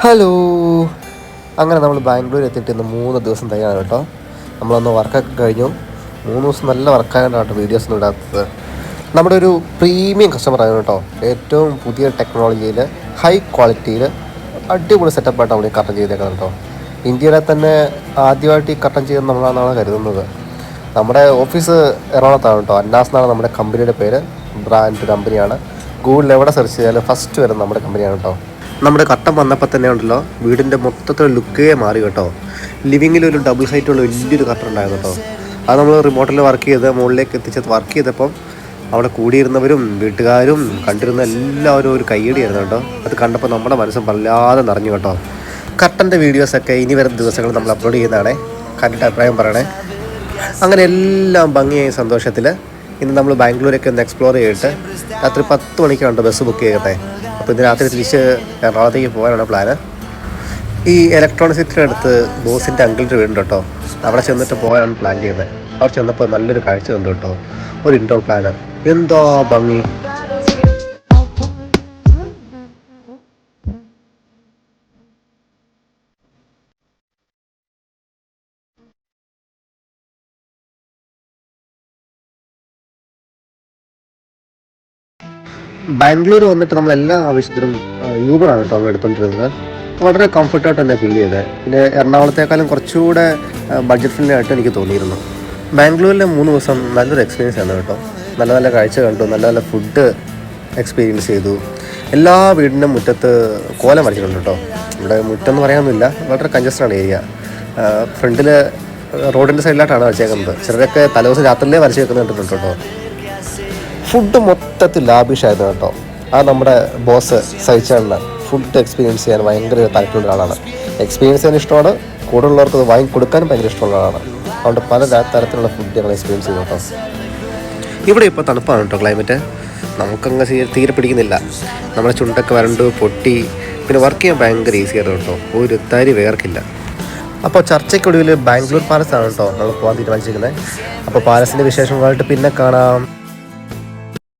Hello. അങ്ങനെ നമ്മൾ ബാംഗ്ലൂർ എത്തിയിട്ട് ഇന്ന് 3 ദിവസം തയ്യാണ് കേട്ടോ. നമ്മളൊന്ന് വർക്കൊക്കെ കഴിഞ്ഞു. 3 ദിവസം നല്ല വർക്കായിട്ടാണ് കേട്ടോ വീഡിയോസൊന്നും ഇടാത്തത്. നമ്മുടെ ഒരു പ്രീമിയം കസ്റ്റമറാണ് കേട്ടോ. ഏറ്റവും പുതിയ ടെക്നോളജിയിൽ ഹൈ ക്വാളിറ്റിയിൽ അടിപൊളി സെറ്റപ്പായിട്ട് നമ്മൾ ഈ കർട്ടൻ ചെയ്തേക്കുന്നത് കേട്ടോ. ഇന്ത്യയിലെ തന്നെ ആദ്യമായിട്ട് ഈ കർട്ടൻ ചെയ്യുന്നത് നമ്മളാണെന്നാണ് കരുതുന്നത്. നമ്മുടെ ഓഫീസ് എറണാകുളത്താണ് കേട്ടോ. അന്നാസ് എന്നാണ് നമ്മുടെ കമ്പനിയുടെ പേര്. ബ്രാൻഡ് കമ്പനിയാണ്. ഗൂഗിളിൽ എവിടെ സെർച്ച് ചെയ്താലും ഫസ്റ്റ് വരുന്നത് നമ്മുടെ കമ്പനിയാണ് കേട്ടോ. നമ്മുടെ കർട്ടൻ വന്നപ്പോൾ തന്നെ ഉണ്ടല്ലോ വീടിൻ്റെ മൊത്തത്തിൽ ലുക്കേ മാറി കേട്ടോ. ലിവിങ്ങിലൊരു ഡബിൾ ഹൈറ്റുള്ള വലിയൊരു കർട്ടൻ ഉണ്ടായിരുന്നു കേട്ടോ. അത് നമ്മൾ റിമോട്ടിൽ വർക്ക് ചെയ്ത് മുകളിലേക്ക് എത്തിച്ചത് വർക്ക് ചെയ്തപ്പം അവിടെ കൂടിയിരുന്നവരും വീട്ടുകാരും കണ്ടിരുന്ന എല്ലാവരും ഒരു കയ്യടിയായിരുന്നു കേട്ടോ. അത് കണ്ടപ്പോൾ നമ്മുടെ മനസ്സും വല്ലാതെ നിറഞ്ഞു കേട്ടോ. കർട്ടൻ്റെ വീഡിയോസൊക്കെ ഇനി വരുന്ന ദിവസങ്ങൾ നമ്മൾ അപ്ലോഡ് ചെയ്യുന്നതാണേ. കണ്ടിട്ട് അഭിപ്രായം പറയണേ. അങ്ങനെ എല്ലാം ഭംഗിയായ സന്തോഷത്തിൽ ഇന്ന് നമ്മൾ ബാംഗ്ലൂരൊക്കെ ഒന്ന് എക്സ്പ്ലോർ ചെയ്തിട്ട് രാത്രി 10 മണിക്കാണ് ബസ് ബുക്ക് ചെയ്യട്ടെ. അപ്പോൾ ഇന്ന് രാത്രി തിരിച്ച് എറണാകുളത്തേക്ക് പോകാനാണ് പ്ലാന്. ഈ ഇലക്ട്രോണിക് സിറ്റിയുടെ അടുത്ത് ബോസിൻ്റെ അങ്കിളിൻ്റെ വീടുണ്ട് കേട്ടോ. അവിടെ ചെന്നിട്ട് പോകാനാണ് പ്ലാൻ ചെയ്യുന്നത്. അവിടെ ചെന്നപ്പോൾ നല്ലൊരു കാഴ്ച കണ്ടു കേട്ടോ. ഒരു ഇൻഡോർ പ്ലാന്. എന്താ ഭംഗി! ബാംഗ്ലൂർ വന്നിട്ട് നമ്മൾ എല്ലാ ആവശ്യത്തിനും യൂബറാണ് കേട്ടോ നമ്മൾ എടുത്തുകൊണ്ടിരുന്നത്. വളരെ കംഫർട്ടായിട്ട് തന്നെ ഫീൽ ചെയ്തത്. പിന്നെ എറണാകുളത്തേക്കാളും കുറച്ചുകൂടെ ബഡ്ജറ്റ് ഫ്രണ്ട്ലി ആയിട്ട് എനിക്ക് തോന്നിയിരുന്നു. ബാംഗ്ലൂരിലെ 3 ദിവസം നല്ലൊരു എക്സ്പീരിയൻസ് ആണ് കേട്ടോ. നല്ല നല്ല കാഴ്ച കണ്ടു, നല്ല നല്ല ഫുഡ് എക്സ്പീരിയൻസ് ചെയ്തു. എല്ലാ വീടിൻ്റെ മുറ്റത്ത് കോലം വരച്ചിട്ടുണ്ട് കേട്ടോ. ഇവിടെ മുറ്റമെന്ന് പറയാനൊന്നുമില്ല, വളരെ കഞ്ചസ്റ്റഡാണ് ഏരിയ. ഫ്രണ്ടിൽ റോഡിൻ്റെ സൈഡിലായിട്ടാണ് വരച്ചേക്കുന്നത്. ചിലരൊക്കെ തലേദിവസം രാത്രിയിലേ വരച്ച് വെക്കുന്നത് കണ്ടിട്ടുണ്ട് കേട്ടോ. ഫുഡ് മൊത്തത്തിൽ ലാഭിഷായിരുന്നു കേട്ടോ. അത് നമ്മുടെ ബോസ് സഹിച്ചാണ്. ഫുഡ് എക്സ്പീരിയൻസ് ചെയ്യാൻ ഭയങ്കര താല്പര്യമുള്ള ഒരാളാണ്. എക്സ്പീരിയൻസ് ചെയ്യാൻ ഇഷ്ടമാണ്, കൂടെ ഉള്ളവർക്ക് അത് വാങ്ങിക്കൊടുക്കാനും ഭയങ്കര ഇഷ്ടമുള്ള ആളാണ്. അതുകൊണ്ട് പല തരത്തിലുള്ള ഫുഡ് ഞങ്ങൾ എക്സ്പീരിയൻസ് ചെയ്തു കേട്ടോ. ഇവിടെ ഇപ്പോൾ തണുപ്പാണ് കേട്ടോ ക്ലൈമറ്റ്. നമുക്കങ്ങ് തീരെ പിടിക്കുന്നില്ല. നമ്മുടെ ചുണ്ടൊക്കെ വരണ്ടു പൊട്ടി. പിന്നെ വർക്ക് ചെയ്യാൻ ഭയങ്കര ഈസിയായിരുന്നു കേട്ടോ. ഒരു തരി വേർക്കില്ല. അപ്പോൾ ചർച്ചയ്ക്കൊടുവിൽ ബാംഗ്ലൂർ പാലസാണ് കേട്ടോ നമ്മൾ പോകാൻ തീരുമാനിച്ചിരിക്കുന്നത്. അപ്പോൾ പാലസിൻ്റെ വിശേഷങ്ങളായിട്ട് പിന്നെ കാണാം.